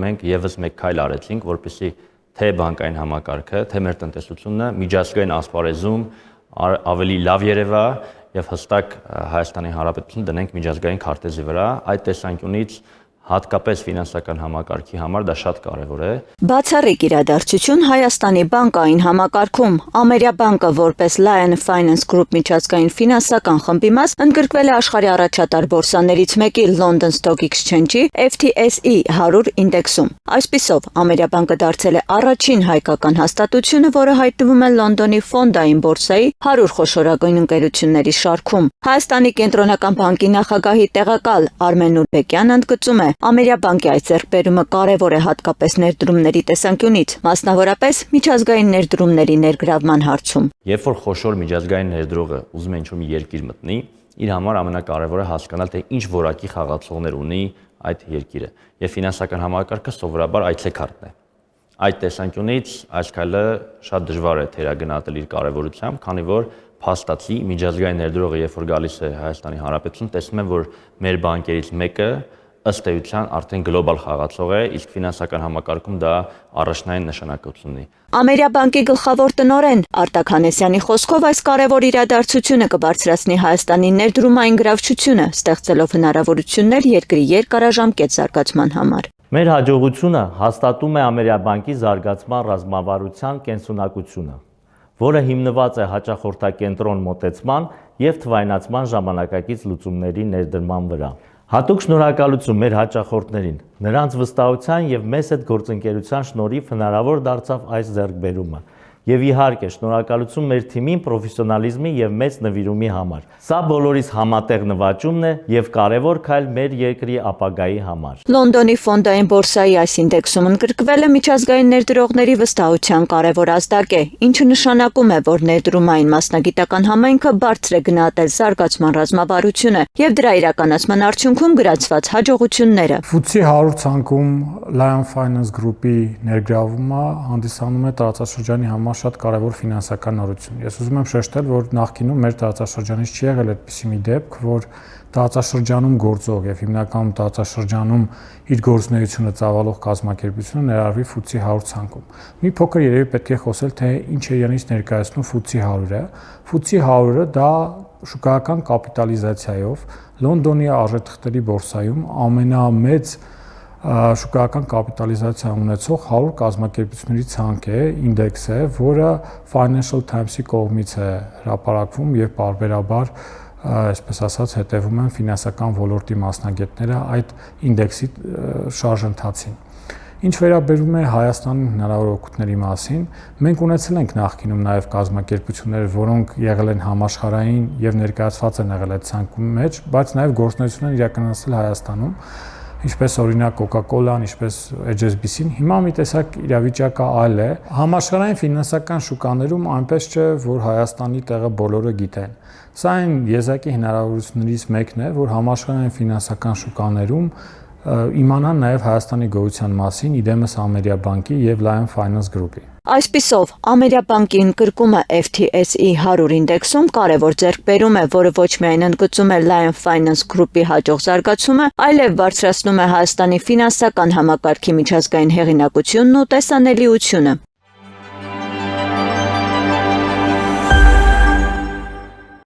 մենք եւս մեկ քայլ արեցինք, որպեսզի թե բանկային համակարգը, թե մեր տնտեսությունը միջազգային ասպարեզում ավելի լավ երևա եւ հստակ Հայաստանի Հանրապետություն դնենք միջազգային քարտեզի վրա, այդ տեսանկյունից հատկապես ֆինանսական համակարգի համար դա շատ կարևոր է։ Բացառիկ իրադարձություն Հայաստանի բանկային համակարգում Ամերիաբանկը որպես Lion Finance Group միջազգային ֆինանսական խմբի մաս ընդգրկվել է աշխարհի առաջատար բորսաներից մեկի London Stock Exchange-ի FTSE 100 ինդեքսում։ Այսպիսով, Ամերիաբանկը դարձել է առաջին հայկական հաստատությունը, որը հայտնվում է Լոնդոնի ֆոնդային բորսայի 100 խոշորագույն ընկերությունների շարքում։ Հայաստանի կենտրոնական բանկի նախագահի տեղակալ Արմեն Նուրբեկյանը ընդգծում է, Ամերիաբանկի այս ձեռքբերումը կարևոր է հատկապես ներդրումների տեսանկյունից, մասնավորապես միջազգային ներդրումների ներգրավման հարցում։ Երբ որ խոշոր միջազգային ներդրողը ուզում է ինչ-որ մի երկիր մտնի, իր համար ամենակարևորը հասկանալ, թե ինչ որակի խաղացողներ ունի այդ երկիրը, եւ ֆինանսական համակարգը սովորաբար այցեքարտն է։ Այդ տեսանկյունից այս քայլը շատ դժվար է թերագնահատել իր կարևորությամբ, քանի որ փաստացի միջազգային ներդրողը երբ որ գալիս է Հայաստանի Հանրապետություն, տեսնում է, որ մեր բանկերից մեկը ըստ էության արդեն գլոբալ խաղացող է, իսկ ֆինանսական համակարգում դա առաջնային նշանակություն ունի։ Ամերիաբանկի գլխավոր տնօրեն Արտակ Հանեսյանի խոսքով այս կարևոր իրադարձությունը կբարձրացնի Հայաստանի ներդրումային գրավչությունը, ստեղծելով հնարավորություններ երկրի երկարաժամկետ զարգացման համար։ Մեր հաջողությունը հաստատում է Ամերիաբանկի զարգացման ռազմավարության կենսունակությունը, որը հիմնված է հաճախորդակենտրոն մոտեցման եւ թվայնացման ժամանակակից լուծումների ներդրման վրա։ Հատուկ շնորհակալություն մեր հաճախորդներին, նրանց վստահության եւ մեզ հետ գործընկերության շնորհիվ հնարավոր դարձավ այս ձեռքբերումը։ Եվ իհարկե շնորհակալություն մեր թիմին պրոֆեսիոնալիզմի եւ մեծ նվիրումի համար։ Սա բոլորիս համատեղ նվաճումն է եւ կարեւոր քայլ մեր երկրի ապագայի համար։ Լոնդոնի ֆոնդային բորսայի այս ինդեքսում ընդգրկվելը միջազգային ներդրողների վստահության կարևոր ազդակ է, ինչը նշանակում է, որ ներդրումային մասնագիտական համայնքը բարձր է գնահատել զարգացման ռազմավարությունը եւ դրա իրականացման արդյունքում գրանցված հաջողությունները։ FTSE 100 ցանկում Lion Finance Group-ի ներգրավումը հանդիսանում է տարածաշրջանի համար շատ կարևոր ֆինանսական նորություն։ Ես ուզում եմ շեշտել, որ նախկինում մեր տարածաշրջանից չի եղել այդպիսի մի դեպք, որ տարածաշրջանում գործող եւ հիմնականում տարածաշրջանում իր գործունեությունը ծավալող կազմակերպությունը ներառվի FTSE 100 ցանկում։ Մի փոքր երևի պետք է խոսել, թե ինչ է իրենից ներկայացնում FTSE 100-ը։ FTSE 100-ը դա շուկայական կապիտալիզացիայով Լոնդոնի արժեթղթերի բորսայում ամենամեծ շուկայական կապիտալիզացիա ունեցող 100 կազմակերպությունների ցանկ է, ինդեքս է, որը Financial Times-ի կողմից է հրապարակվում եւ պարբերաբար, այսպես ասած, հետևում են ֆինանսական ոլորտի մասնագետները այդ ինդեքսի շարժընթացին։ Ինչ վերաբերում է Հայաստանի հնարավոր օգուտների մասին, մենք ունեցել ենք նախկինում նաև կազմակերպություններ, որոնք եղել են համաշխարհային եւ ներկայացված են եղել այդ ցանկում մեջ, բայց նաև գործունեություն են իրականացրել Հայաստանում, ինչպես օրինակ Coca-Cola-ն, ինչպես HSBC-ն, հիմա մի տեսակ իրավիճակը այլ է։ Համաշխարհային ֆինանսական շուկաներում այնպես չէ, որ Հայաստանի տեղը բոլորը գիտեն։ Սա այն եզակի հնարավորություններից մեկն է, որ համաշխարհային ֆինանսական շուկաներում իմանան նաև Հայաստանի գոյության մասին, իդեմս Ամերիաբանկի եւ Lion Finance Group-ի։ Այսպիսով, Ամերիաբանկի ընդգրկումը FTSE 100 ինդեքսում կարևոր ձեռքբերում է, որը ոչ միայն ընդգծում է Lion Finance Group-ի հաջող զարգացումը, այլև բարձրացնում է Հայաստանի ֆինանսական համակարգի միջազգային հեղինակությունն ու տեսանելիությունը։